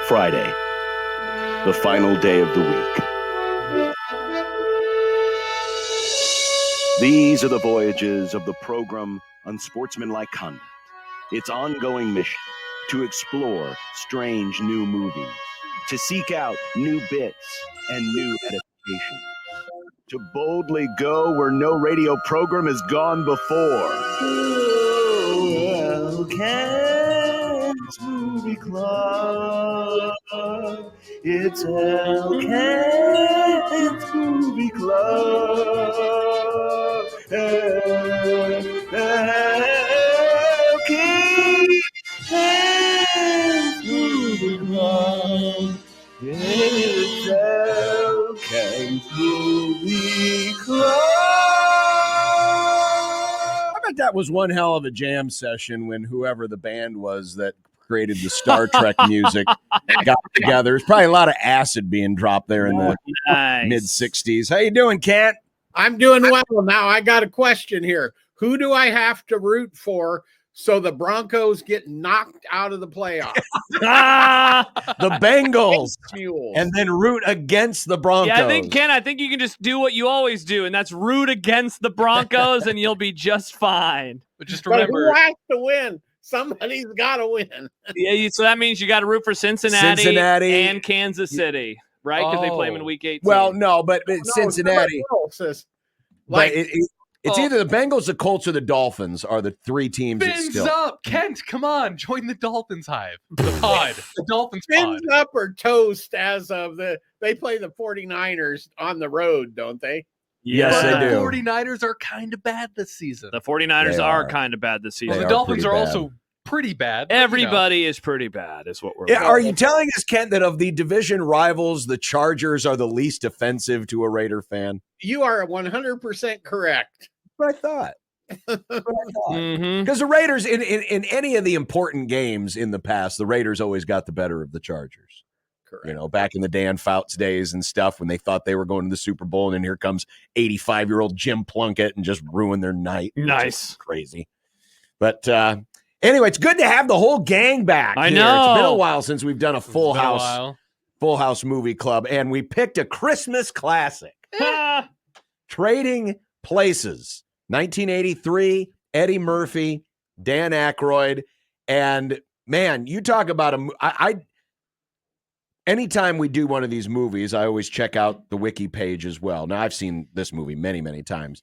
Friday, the final day of the week. These are the voyages of the program Unsportsmanlike Conduct. Its ongoing mission to explore strange new movies, to seek out new bits and new edification, to boldly go where no radio program has gone before. Oh, Elkins Movie Club. It's Elkins Movie Club. Elkins Movie Club. It's Elkins Movie Club. I bet that was one hell of a jam session when whoever the band was that created the Star Trek music got together. There's probably a lot of acid being dropped there in the mid-'60s. How you doing, Kent? I'm doing well. Now I got a question here. Who do I have to root for so the Broncos get knocked out of the playoffs? The Bengals. Mules. And then root against the Broncos. Yeah, I think you can just do what you always do, and that's root against the Broncos, and you'll be just fine. But just But remember, who has to win? Somebody's got to win. Yeah, so that means you got to root for Cincinnati and Kansas City, right? Because they play them in Week 18. Well, no, but Cincinnati. Like, It's either the Bengals, the Colts, or the Dolphins are the three teams that fins still. up. Kent, come on. Join the Dolphins hive. The pod. The Dolphins pod. fins up or toast as of they play the 49ers on the road, don't they? Yes, But they the do. 49ers are kind of bad this season. The 49ers They are are. kind of bad this season. The They are Dolphins pretty are bad. also pretty bad. but, Everybody is pretty bad, is what we're Yeah, are you telling us, Kent, that of the division rivals, the Chargers are the least offensive to a Raider fan? You are 100% correct. What I thought. Mhm. Because the Raiders, in any of the important games in the past, the Raiders always got the better of the Chargers. Correct. You know, back in the Dan Fouts days and stuff when they thought they were going to the Super Bowl, and then here comes 85-year-old Jim Plunkett and just ruin their night. Nice. Crazy. But anyway, it's good to have the whole gang back. I here. know. It's been a while since we've done a It's full been a house while. movie club, and we picked a Christmas classic. Ah, Trading Places, 1983, Eddie Murphy, Dan Aykroyd, and man, you talk about anytime we do one of these movies, I always check out the wiki page as well. Now, I've seen this movie many, many times.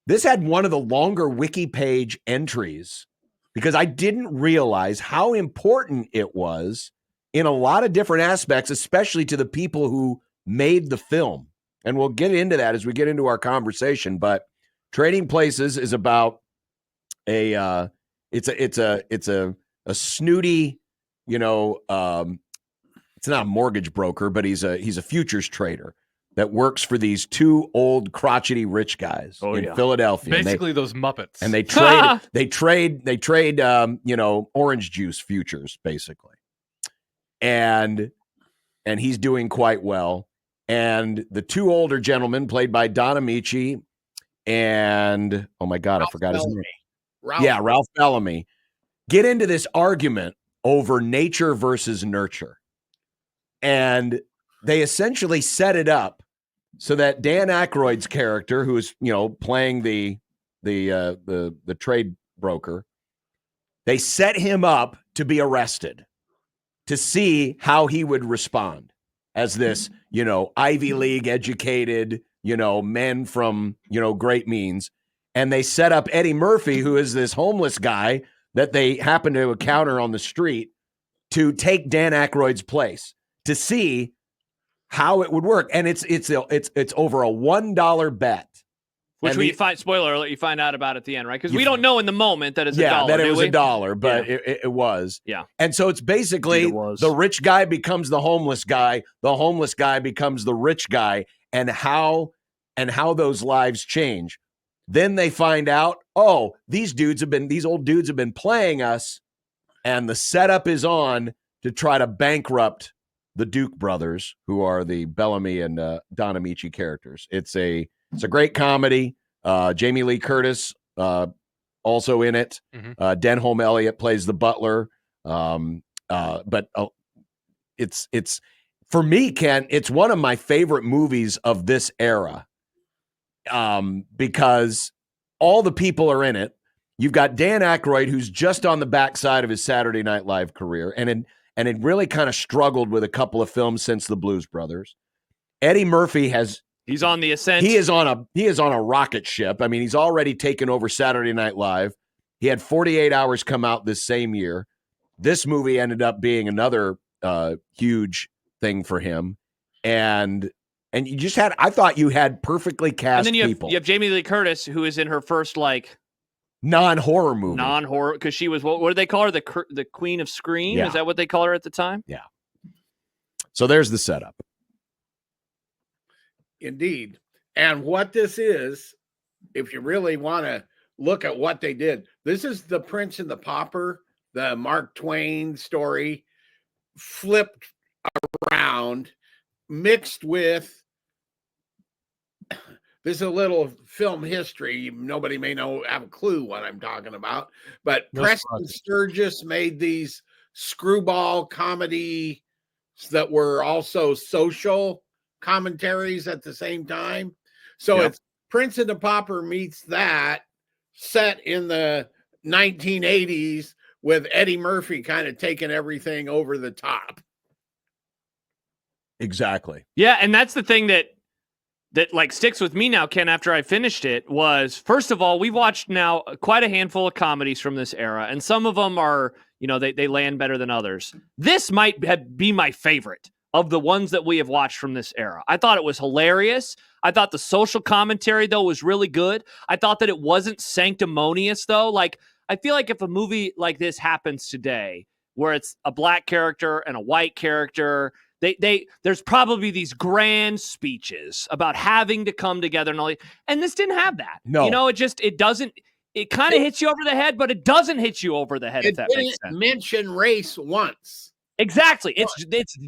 This had one of the longer wiki page entries because I didn't realize how important it was in a lot of different aspects, especially to the people who made the film. And we'll get into that as we get into our conversation. But Trading Places is about it's a snooty, it's not a mortgage broker, but he's a futures trader that works for these two old crotchety rich guys in Philadelphia. Basically, those Muppets. And they trade orange juice futures, basically. And he's doing quite well. And the two older gentlemen, played by Don Amici and, oh my God, I forgot his name. Ralph Bellamy, get into this argument over nature versus nurture. And they essentially set it up so that Dan Aykroyd's character, who is, playing the trade broker, they set him up to be arrested to see how he would respond as this, Ivy League educated, men from, great means. And they set up Eddie Murphy, who is this homeless guy that they happen to encounter on the street, to take Dan Aykroyd's place to see how it would work. And it's over a $1 bet. which And we find, spoiler alert, you find out about at the end, right? Because we don't know in the moment that it's a dollar. Yeah, that it do was we? $1, but it was. Yeah. And so it's basically the rich guy becomes the homeless guy becomes the rich guy, and how those lives change. Then they find out, these old dudes have been playing us, and the setup is on to try to bankrupt the Duke brothers, who are the Bellamy and Don Amici characters. It's a great comedy. Jamie Lee Curtis also in it. Mm-hmm. Denholm Elliott plays the butler. But it's for me, Ken, it's one of my favorite movies of this era. Because all the people are in it. You've got Dan Aykroyd, who's just on the backside of his Saturday Night Live career, and it really kind of struggled with a couple of films since the Blues Brothers. Eddie Murphy he's on the ascent. He is on a rocket ship. I mean, he's already taken over Saturday Night Live. He had 48 Hours come out this same year. This movie ended up being another huge thing for him, and you just had, I thought you had perfectly cast and then people. You have Jamie Lee Curtis, who is in her first non-horror movie. Non-horror, because she was, what did they call her? The Queen of Scream? Yeah. Is that what they call her at the time? Yeah. So there's the setup. Indeed. And what this is, if you really want to look at what they did, this is The Prince and the Pauper, the Mark Twain story, flipped around, mixed with, this is a little film history. Nobody may have a clue what I'm talking about, but Preston Sturges made these screwball comedies that were also social commentaries at the same time. So it's Prince and the Pauper meets that, set in the 1980s with Eddie Murphy kind of taking everything over the top. Exactly. Yeah, and that's the thing that like sticks with me now, Ken, after I finished it, was, first of all, we've watched now quite a handful of comedies from this era, and some of them are, they land better than others. This might be my favorite of the ones that we have watched from this era. I thought it was hilarious. I thought the social commentary, though, was really good. I thought that it wasn't sanctimonious, though. Like, I feel like if a movie like this happens today, where it's a black character and a white character, there's probably these grand speeches about having to come together and all that. And this didn't have that. No. It kind of hits you over the head, but it doesn't hit you over the head, if that makes sense. It didn't mention race once. Exactly. It's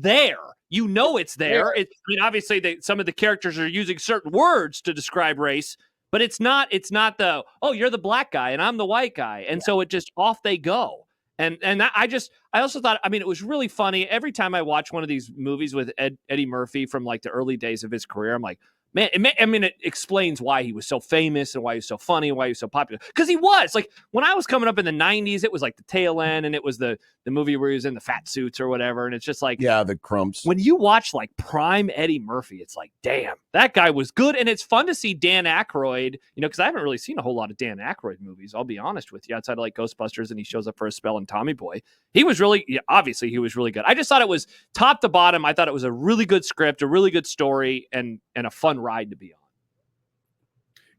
there. It's there. Obviously some of the characters are using certain words to describe race, but it's not the, oh, you're the black guy and I'm the white guy. And so it just, off they go. And I also thought, it was really funny. Every time I watch one of these movies with Eddie Murphy from like the early days of his career, I'm like, man, it explains why he was so famous and why he was so funny and why he was so popular. Because he was, like, when I was coming up in the 90s, it was like the tail end, and it was the movie where he was in the fat suits or whatever. And it's just like, yeah, the Crumps. When you watch like prime Eddie Murphy, it's like, damn, that guy was good. And it's fun to see Dan Aykroyd, because I haven't really seen a whole lot of Dan Aykroyd movies, I'll be honest with you, outside of like Ghostbusters, and he shows up for a spell in Tommy Boy. He was really, obviously he was really good. I just thought it was top to bottom. I thought it was a really good script, a really good story, and a fun ride to be on.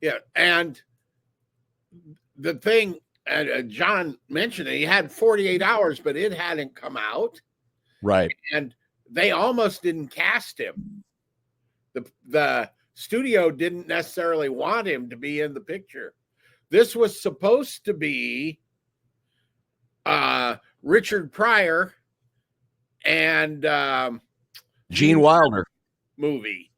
Yeah, and the thing, John mentioned it, he had 48 Hours, but it hadn't come out. Right. And they almost didn't cast him. The studio didn't necessarily want him to be in the picture. This was supposed to be Richard Pryor and Gene Wilder movie.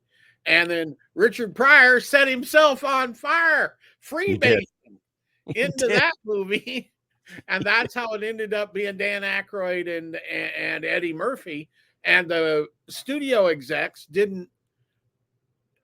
And then Richard Pryor set himself on fire, freebasing into that movie. And that's how it ended up being Dan Aykroyd and Eddie Murphy. And the studio execs didn't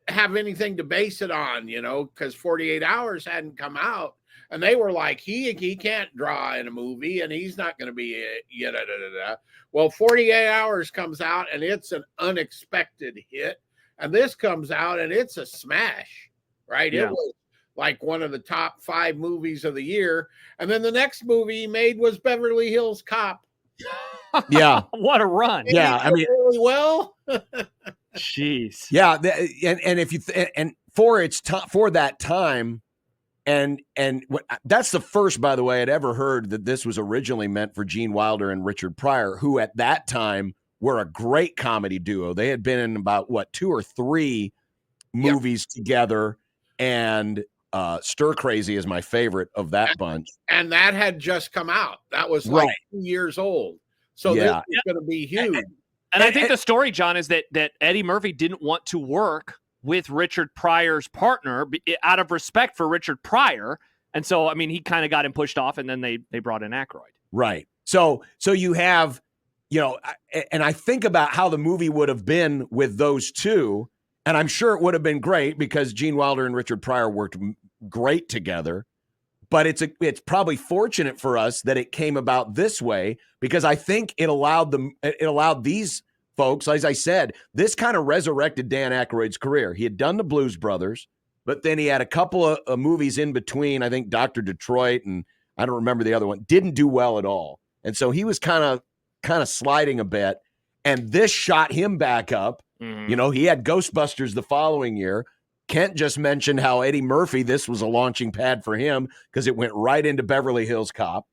have anything to base it on, because 48 Hours hadn't come out. And they were like, he can't draw in a movie, and he's not going to be it. Well, 48 Hours comes out, and it's an unexpected hit. And this comes out, and it's a smash, right? Yeah. It was like one of the top 5 movies of the year. And then the next movie he made was Beverly Hills Cop. Yeah. What a run. Yeah. Really well. Jeez. Yeah. And if you, and for that time, and that's the first, by the way, I'd ever heard that this was originally meant for Gene Wilder and Richard Pryor, who at that time were a great comedy duo. They had been in about 2 or 3 movies together, and Stir Crazy is my favorite of that bunch. And that had just come out. That was like 2 years old. So this is going to be huge. And I think the story, John, is that Eddie Murphy didn't want to work with Richard Pryor's partner out of respect for Richard Pryor. And so, he kind of got him pushed off, and then they brought in Aykroyd. Right. So you have and I think about how the movie would have been with those two, and I'm sure it would have been great because Gene Wilder and Richard Pryor worked great together. But it's probably fortunate for us that it came about this way, because I think it allowed these folks, as I said, this kind of resurrected Dan Aykroyd's career. He had done the Blues Brothers, but then he had a couple of movies in between. I think Dr. Detroit, and I don't remember the other one, didn't do well at all. And so he was kind of sliding a bit, and this shot him back up. Mm-hmm. He had Ghostbusters the following year. Kent just mentioned how Eddie Murphy, this was a launching pad for him because it went right into Beverly Hills Cop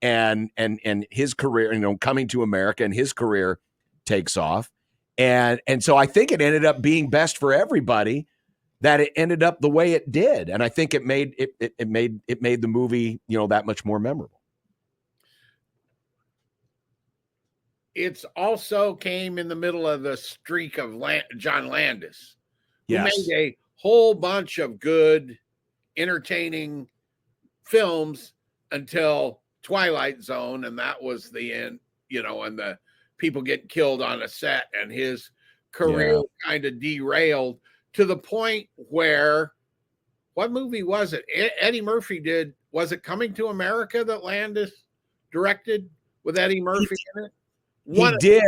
and his career, Coming to America, and his career takes off. And so I think it ended up being best for everybody that it ended up the way it did. And I think it made the movie, that much more memorable. It's also came in the middle of the streak of John Landis. Yes. Who made a whole bunch of good, entertaining films until Twilight Zone, and that was the end, and the people getting killed on a set, and his career kind of derailed to the point where, what movie was it? Eddie Murphy did, was it Coming to America that Landis directed with Eddie Murphy in it? He did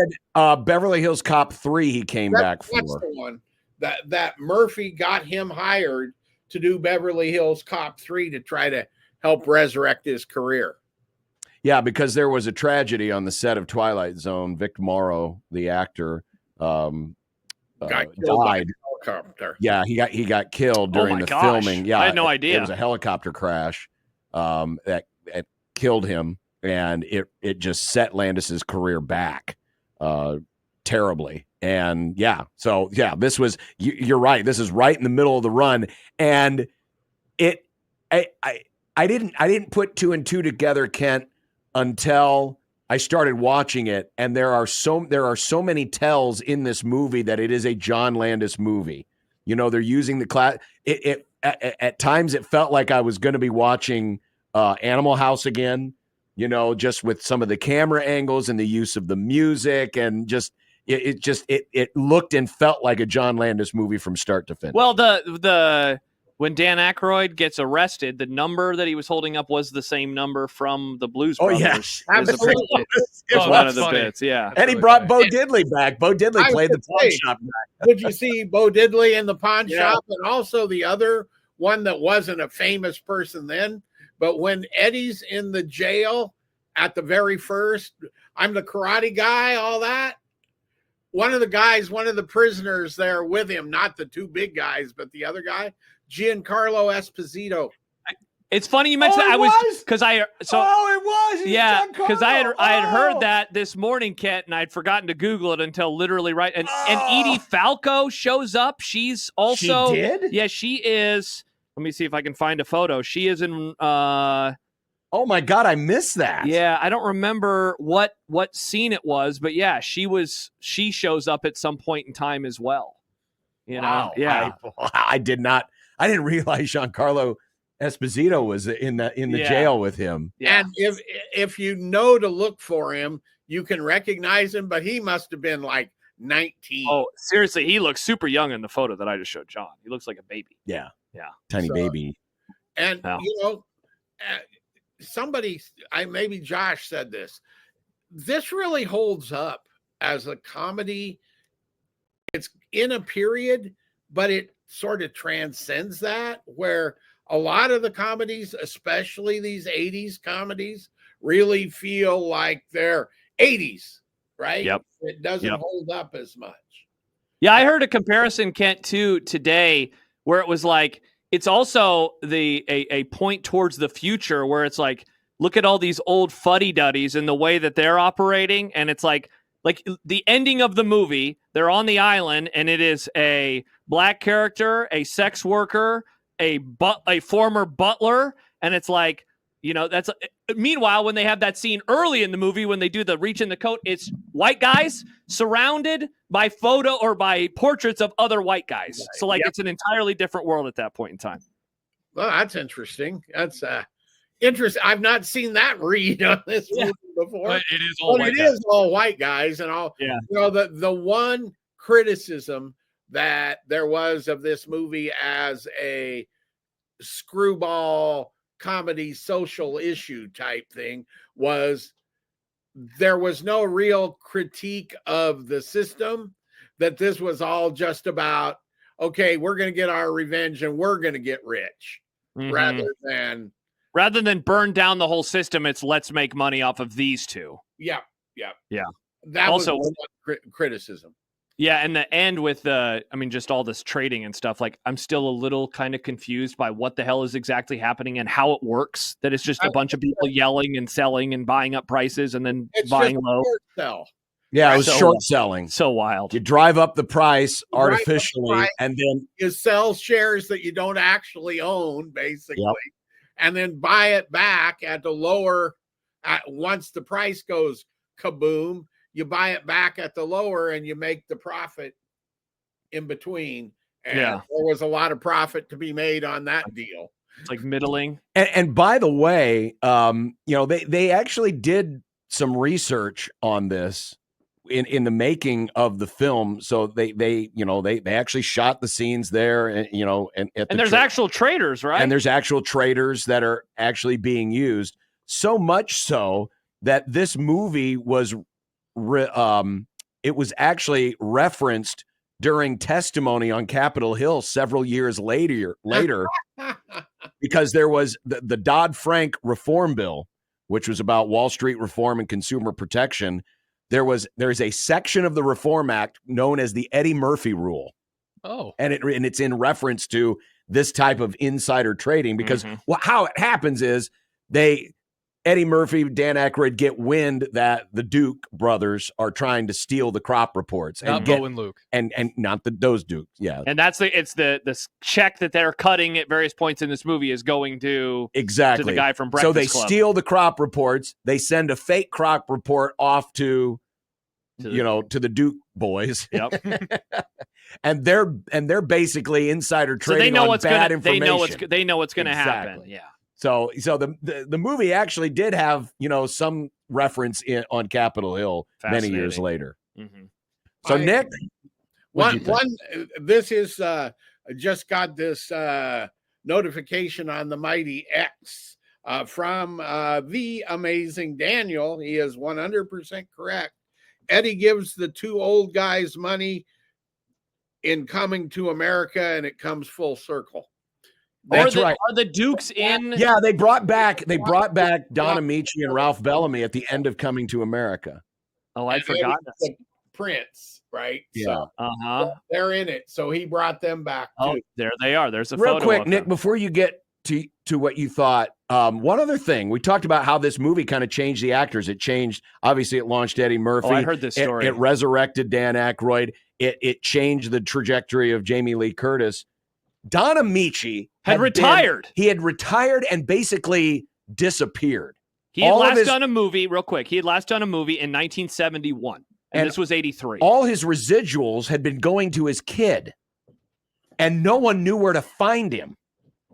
Beverly Hills Cop 3 he came back for. That's the one. That Murphy got him hired to do Beverly Hills Cop 3 to try to help resurrect his career. Yeah, because there was a tragedy on the set of Twilight Zone. Vic Morrow, the actor, died. Helicopter. Yeah, he got killed during the filming. Yeah, I had no idea. It was a helicopter crash that killed him, and it just set Landis's career back terribly. And this was, you're right. This is right in the middle of the run. And I didn't put two and two together, Kent, until I started watching it. And there are so many tells in this movie that it is a John Landis movie. They're using the class. At times it felt like I was going to be watching Animal House again, just with some of the camera angles and the use of the music, and just, it looked and felt like a John Landis movie from start to finish. Well, when Dan Aykroyd gets arrested, the number that he was holding up was the same number from the Blues Brothers. Yes, absolutely. It was one of the bits, yeah. And he brought Bo Diddley back. Bo Diddley played the pawn shop guy. Did you see Bo Diddley in the pawn shop? And also the other one that wasn't a famous person then, but when Eddie's in the jail at the very first, I'm the karate guy, all that. One of the prisoners there with him, not the two big guys, but the other guy, Giancarlo Esposito. It's funny you mentioned that. It was because it was. Yeah, because I had heard that this morning, Kent, and I'd forgotten to Google it until literally right. And Edie Falco shows up. She's also. She did? Yeah, she is. Let me see if I can find a photo. She is in. Oh my God, I missed that. Yeah, I don't remember what scene it was, but yeah, she shows up at some point in time as well. Wow. Yeah. I didn't realize Giancarlo Esposito was in the jail with him. Yeah. And if you know to look for him, you can recognize him, but he must have been like 19. Oh, seriously, he looks super young in the photo that I just showed John. He looks like a baby. Yeah. Yeah. Tiny baby. And maybe Josh said this. This really holds up as a comedy. It's in a period, but it sort of transcends that, where a lot of the comedies, especially these 80s comedies, really feel like they're 80s, right? Yep. It doesn't hold up as much. Yeah, I heard a comparison, Kent, too, today, where it was like, it's also a point towards the future where it's like, look at all these old fuddy-duddies and the way that they're operating. And it's like the ending of the movie, they're on the island, and it is a black character, a sex worker, a former butler. And it's like, that's meanwhile, when they have that scene early in the movie, when they do the reach in the coat, it's white guys surrounded by photo or by portraits of other white guys. So it's an entirely different world at that point in time. Well, that's interesting. That's Interesting. I've not seen that read on this Yeah. movie before. But it is all But white it guys. is all white guys, and all. Yeah. You know, the one criticism that there was of this movie as a screwball comedy social issue type thing was there was no real critique of the system, that this was all just about, okay, we're going to get our revenge and we're going to get rich, Mhm. rather than burn down the whole system, it's let's make money off of these two. yeah. That Also- was one criticism. Yeah, and the end with just all this trading and stuff. Like, I'm still a little kind of confused by what the hell is exactly happening and how it works. That it's just a bunch of people yelling and selling and buying up prices and then It's buying just a low. short sell. Yeah, it was So- short selling. So wild. You drive up the price You drive up the artificially, price. and then You sell shares that you don't actually own, basically, and then buy it back at the lower. Once the price goes kaboom, you buy it back at the lower, and you make the profit in between. And Yeah. there was a lot of profit to be made on that deal. It's like middling. and by the way, they actually did some research on this in the making of the film. So they actually shot the scenes there, and And there's actual traders, right? and there's actual traders that are actually being used. So much so that this movie was it was actually referenced during testimony on Capitol Hill several years later because there was the Dodd-Frank reform bill, which was about Wall Street reform and consumer protection. There's a section of the Reform Act known as the Eddie Murphy rule. Oh, And it's in reference to this type of insider trading because Mhm. how it happens is Eddie Murphy, Dan Aykroyd get wind that the Duke brothers are trying to steal the crop reports not Bo and Luke. and not those Dukes. Yeah, And that's the check that they're cutting at various points in this movie is going to exactly. the guy from Breakfast So they Club. steal the crop reports. They send a fake crop report off to the Duke boys. Yep. and they're basically insider So trading they know on what's bad gonna information. they know what's gonna happen. Exactly. Yeah. So the movie actually did have some reference on Capitol Hill many years Fascinating. later. Mhm. So I- Nick, what'd One, you think? this is just got this notification on the Mighty X from the amazing Daniel. He is 100% correct. Eddie gives the two old guys money in Coming to America, and it comes full circle. That's right. Are the Dukes in? Yeah, they brought back Don Amici and Ralph Bellamy at the end of Coming to America. Oh, I'd And forgotten. Eddie's the Prince, right? Yeah. So Uh-huh. they're in it. So he brought them back too. Oh, there they are. There's a Real photo quick, of Nick, them. before you get to what you thought, one other thing. We talked about how this movie kind of changed the actors. It changed, obviously, it launched Eddie Murphy. Oh, I heard this story. It resurrected Dan Aykroyd. It changed the trajectory of Jamie Lee Curtis. Don Amici Had retired. He had retired and basically disappeared. He had all of last his- done a movie, real quick. He had last done a movie in 1971. And And this was 83. All his residuals had been going to his kid, and no one knew where to find him.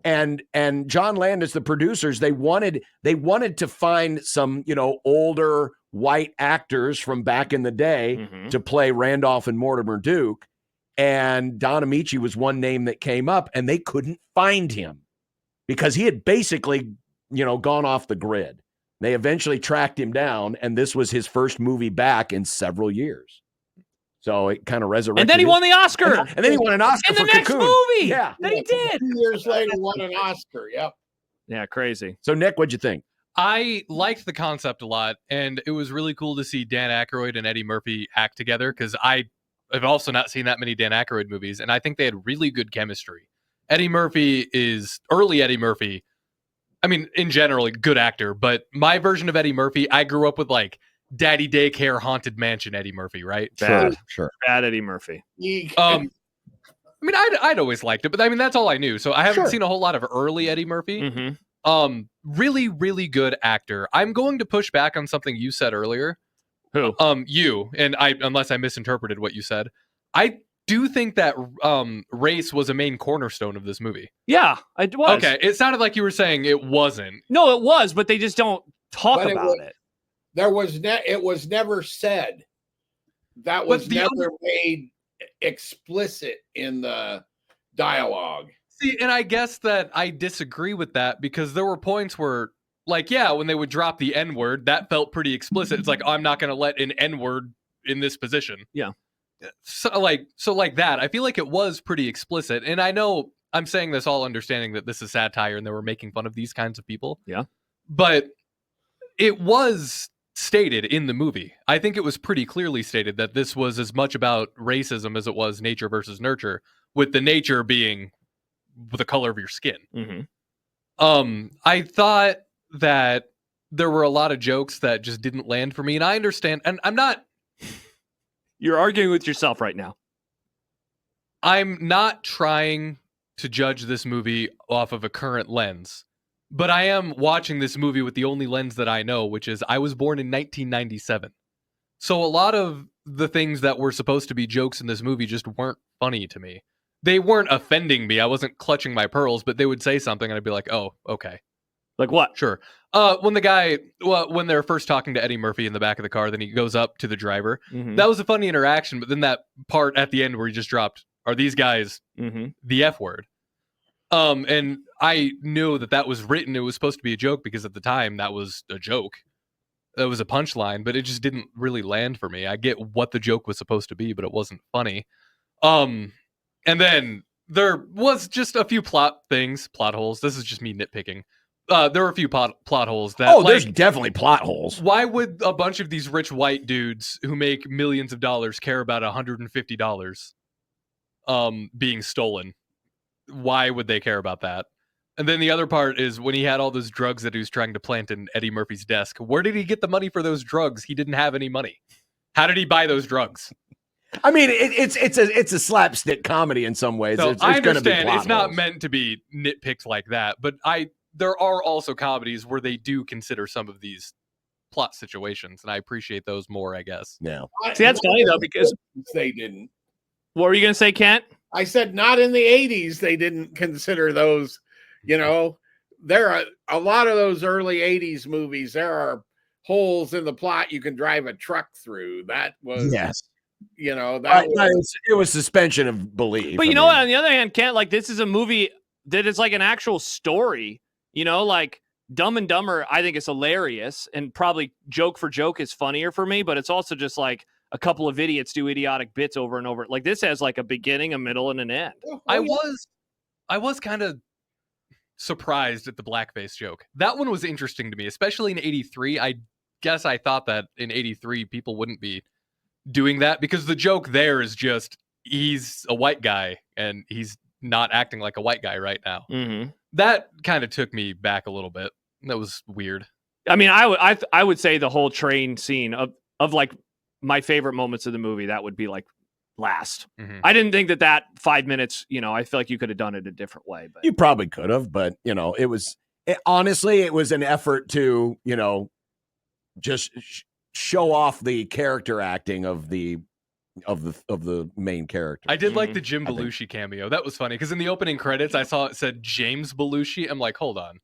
And John Landis, the producers, they wanted to find some older white actors from back in the day Mhm. to play Randolph and Mortimer Duke, and Don Amici was one name that came up, and they couldn't find him because he had basically gone off the grid. They eventually tracked him down, and this was his first movie back in several years. So it kind of resurrected. And then he won the Oscar. And then he won an Oscar in the for next Cocoon. movie. Yeah. That he did. 2 years later, won an Oscar. Yep. Yeah, crazy. So Nick, what'd you think? I liked the concept a lot, and it was really cool to see Dan Aykroyd and Eddie Murphy act together because I have also not seen that many Dan Aykroyd movies, and I think they had really good chemistry. Eddie Murphy is early Eddie Murphy. I mean, in general, a good actor, but my version of Eddie Murphy, I grew up with like Daddy Daycare, Haunted Mansion Eddie Murphy, right? Bad. Sure. Bad Eddie Murphy. I mean, I'd always liked it, but I mean, that's all I knew. So I haven't Sure. seen a whole lot of early Eddie Murphy. Mm-hmm. Really, really good actor. I'm going to push back on something you said earlier. Who? You, and unless I misinterpreted what you said, I do think that race was a main cornerstone of this movie. Yeah, it was. Okay, it sounded like you were saying it wasn't. No, it was, but they just don't talk But about it. it was never said. That was never made explicit in the dialogue. See, and I guess that I disagree with that because there were points where, like, yeah, when they would drop the N-word, that felt pretty explicit. It's like, I'm not going to let an N-word in this position. Yeah. So like that, I feel like it was pretty explicit. And I know I'm saying this all understanding that this is satire and they were making fun of these kinds of people. Yeah. But it was stated in the movie. I think it was pretty clearly stated that this was as much about racism as it was nature versus nurture, with the nature being the color of your skin. Mm-hmm. I thought that there were a lot of jokes that just didn't land for me, and I understand, and You're arguing with yourself right now. I'm not trying to judge this movie off of a current lens, but I am watching this movie with the only lens that I know, which is I was born in 1997. So a lot of the things that were supposed to be jokes in this movie just weren't funny to me. They weren't offending me. I wasn't clutching my pearls, but they would say something and I'd be like, oh, okay. Like what? Sure. When they're first talking to Eddie Murphy in the back of the car, then he goes up to the driver. Mm-hmm. That was a funny interaction, but then that part at the end where he just dropped, are these guys the F word? And I knew that was written. It was supposed to be a joke because at the time that was a joke. That was a punchline, but it just didn't really land for me. I get what the joke was supposed to be, but it wasn't funny. And then there was just a few plot holes. This is just me nitpicking. There were a few plot holes that. There's definitely plot holes. Why would a bunch of these rich white dudes who make millions of dollars care about $150 being stolen? Why would they care about that? And then the other part is when he had all those drugs that he was trying to plant in Eddie Murphy's desk. Where did he get the money for those drugs? He didn't have any money. How did he buy those drugs? I mean, it's a slapstick comedy in some ways. So I gonna be understand plot it's not holes. meant to be nitpicked like that, but there are also comedies where they do consider some of these plot situations, and I appreciate those more, I guess. Yeah. See, that's funny though, because they didn't. What were you going to say, Kent? I said not in the 80s. They didn't consider those. You know, there are a lot of those early 80s movies. There are holes in the plot you can drive a truck through. That was Yes. You know, it was suspension of belief. But you know what? On the other hand, Kent, like this is a movie that is like an actual story. You know, like Dumb and Dumber, I think is hilarious and probably joke for joke is funnier for me. But it's also just like a couple of idiots do idiotic bits over and over. Like this has like a beginning, a middle, and an end. I was kind of surprised at the blackface joke. That one was interesting to me, especially in '83. I guess I thought that in '83 people wouldn't be doing that because the joke there is just he's a white guy and he's not acting like a white guy right now. Mm-hmm. That kind of took me back a little bit. That was weird. I mean, I would say the whole train scene of like my favorite moments of the movie, that would be like last. Mm-hmm. I didn't think that 5 minutes, you know, I feel like you could have done it a different way. But you probably could have, but you know, honestly, it was an effort to, you know, just show off the character acting of the main character. I did like the Jim Belushi cameo. That was funny because in the opening credits, I saw it said James Belushi. I'm like, hold on.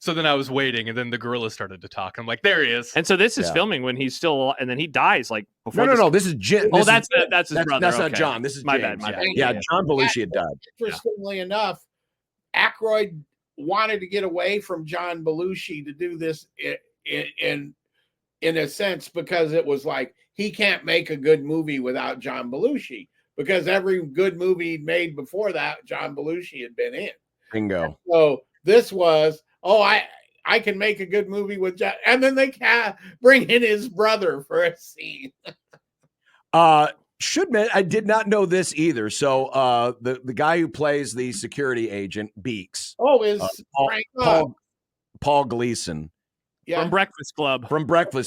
So then I was waiting, and then the gorilla started to talk. I'm like, there he is. And so this is filming when he's still, and then he dies like before. No. This is Jim. Oh, that's his brother. That's not Okay. John. This is my James. bad. Yeah, John Belushi had died. Interestingly enough, Aykroyd wanted to get away from John Belushi to do this in a sense because it was like he can't make a good movie without John Belushi because every good movie he'd made before that, John Belushi had been in. Bingo. So this was, I can make a good movie with John, and then they bring in his brother for a scene. Should admit, I did not know this either. So the guy who plays the security agent, Beeks. Is Paul Gleason. Yeah. From Breakfast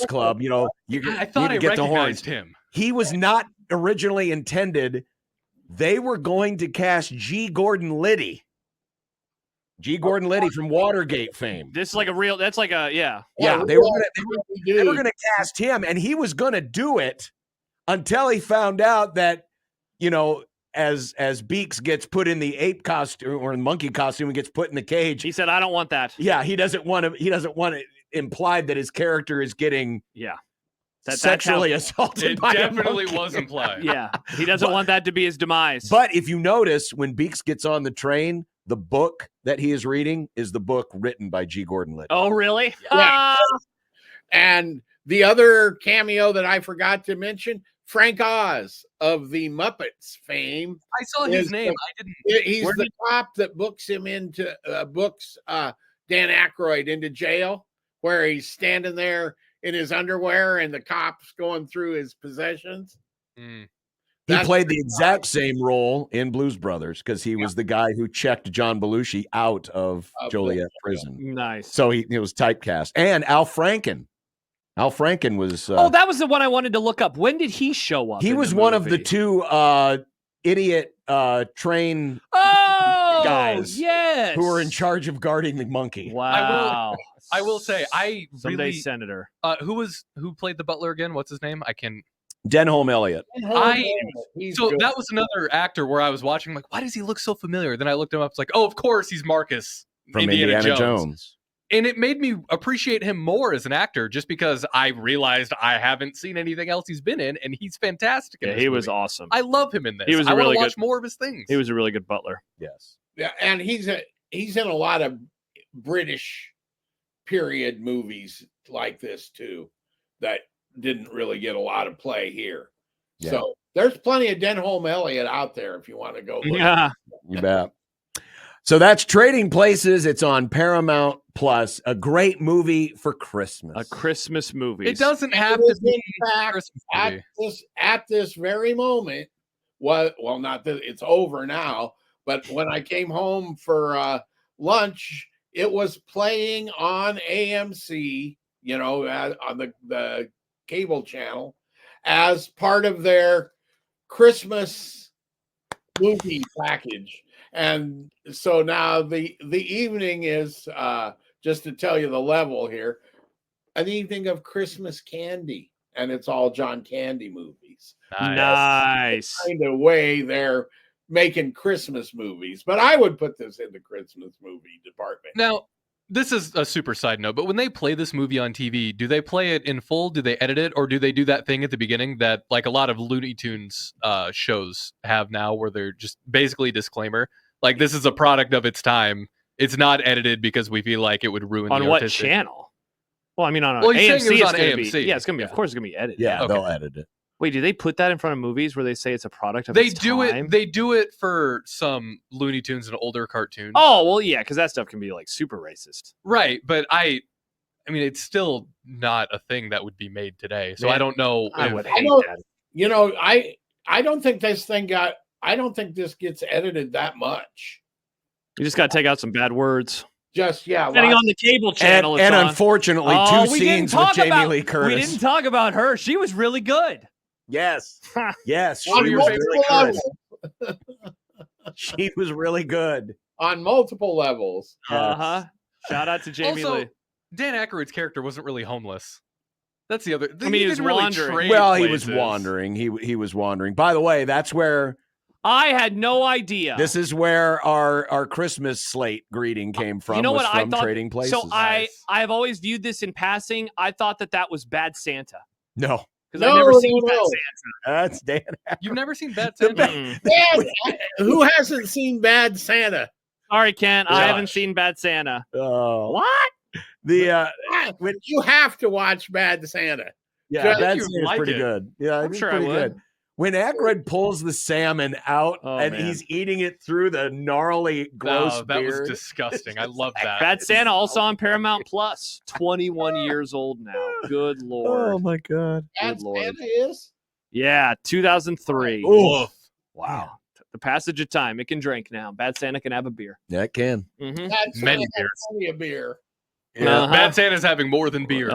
Club. You know, I thought I get the recognized horns. him. He was not originally intended. They were going to cast G. Gordon Liddy. G. Gordon Liddy from Watergate fame. This is like that's like a, yeah. Yeah, they were going to cast him, and he was going to do it until he found out that, you know, as Beaks gets put in the ape costume or the monkey costume and gets put in the cage. He said, "I don't want that." Yeah, he doesn't want it implied that his character is getting sexually assaulted. It by definitely a monkey. was implied. Yeah, he doesn't want that to be his demise. But if you notice, when Beaks gets on the train, the book that he is reading is the book written by G. Gordon Liddy. Oh, really? Yeah. And the other cameo that I forgot to mention, Frank Oz of the Muppets fame. I saw his name. I didn't. He's the cop that books him into Dan Aykroyd into jail, where he's standing there in his underwear and the cops going through his possessions. Mm. He That's played the Frank exact Oz. same role in Blues Brothers because he was the guy who checked John Belushi out of Joliet prison. Nice. So he was typecast. And Al Franken. Al Franken was. Oh, that was the one I wanted to look up. When did he show up? He in was the one of the movie? two idiot train guys yes, who were in charge of guarding the monkey. Wow. I will say, I Someday really. senator. Who played the butler again? What's his name? I can. Denholm Elliott. So that was another actor where I was watching, like, why does he look so familiar? Then I looked him up. It's like, oh, of course, he's Marcus From Indiana Jones. And it made me appreciate him more as an actor, just because I realized I haven't seen anything else he's been in, and he's fantastic. In Yeah, this he was movie. awesome. I love him in this. He was I want really to watch good. more of his things. He was a really good butler. Yes. Yeah, and he's in a lot of British period movies like this too that didn't really get a lot of play here. Yeah. So there's plenty of Denholm Elliott out there if you want to go look. Yeah. You bet. So that's Trading Places. It's on Paramount Plus. A great movie for Christmas. A Christmas movie. It doesn't And have it to was, be in a fact, Christmas movie. at this very moment, well, not that it's over now, but when I came home for lunch, it was playing on AMC, on the cable channel as part of their Christmas movie package. And so now the evening is, just to tell you the level here, an evening of Christmas candy, and it's all John Candy movies. Nice. Kind of way they're making Christmas movies, but I would put this in the Christmas movie department. Now, this is a super side note, but when they play this movie on TV, do they play it in full? Do they edit it? Or do they do that thing at the beginning that like a lot of Looney Tunes shows have now where they're just basically disclaimer, like this is a product of its time. It's not edited because we feel like it would ruin On the what artistic- channel? Well, I mean, on Well, he's saying AMC. it was It's on gonna AMC. Be, yeah, it's gonna be. Yeah. Of course, it's gonna be edited. Yeah, Okay. they'll edit it. Wait, do they put that in front of movies where they say it's a product of They its do time? it. They do it for some Looney Tunes and older cartoons. Oh well, yeah, because that stuff can be like super racist. Right, but I mean, it's still not a thing that would be made today. So Man, I don't know. I if- would I hate don't- that. I don't think I don't think this gets edited that much. You just got to take out some bad words. lots- Depending on the cable channel, And it's on. unfortunately, Oh, two we didn't scenes with talk Jamie about- Lee Curtis. We didn't talk about her. She was really good. Yes. Yes. She on was multiple really good. levels. She was really good. On multiple levels. Yes. Uh huh. Shout out to Jamie also, Lee. Dan Aykroyd's character wasn't really homeless. That's the other. I mean, he was didn't really wandering. trade Well, he was places. wandering. He was wandering. By the way, that's where I had no idea. this is where our Christmas slate greeting came from. You know was what I from thought? Trading Places. So I've always viewed this in passing. I thought that was Bad Santa no, because I've never seen Bad no. that's Dan. You've never seen Bad The Santa? Santa. Dad, who hasn't seen Bad Santa? Sorry, Kent. I haven't Gosh. seen Bad Santa. Oh, What? the You have to watch Bad Santa. yeah, Just- that's you like pretty it. good. Yeah, I'm it's sure I pretty would. good. When Aykroyd pulls the salmon out Oh, and man. he's eating it through the gnarly, gross No, that beard. was disgusting. I love that. Bad Santa also on Paramount Plus. 21 years old now. Good lord. Oh my god! Bad Good Lord. Santa is? Yeah, 2003. Oof. Wow. The passage of time. It can drink now. Bad Santa can have a beer. Yeah, it can. Mm-hmm. Bad Santa Many has beers. plenty of beer. Yeah. Uh-huh. Bad Santa's having more than beer.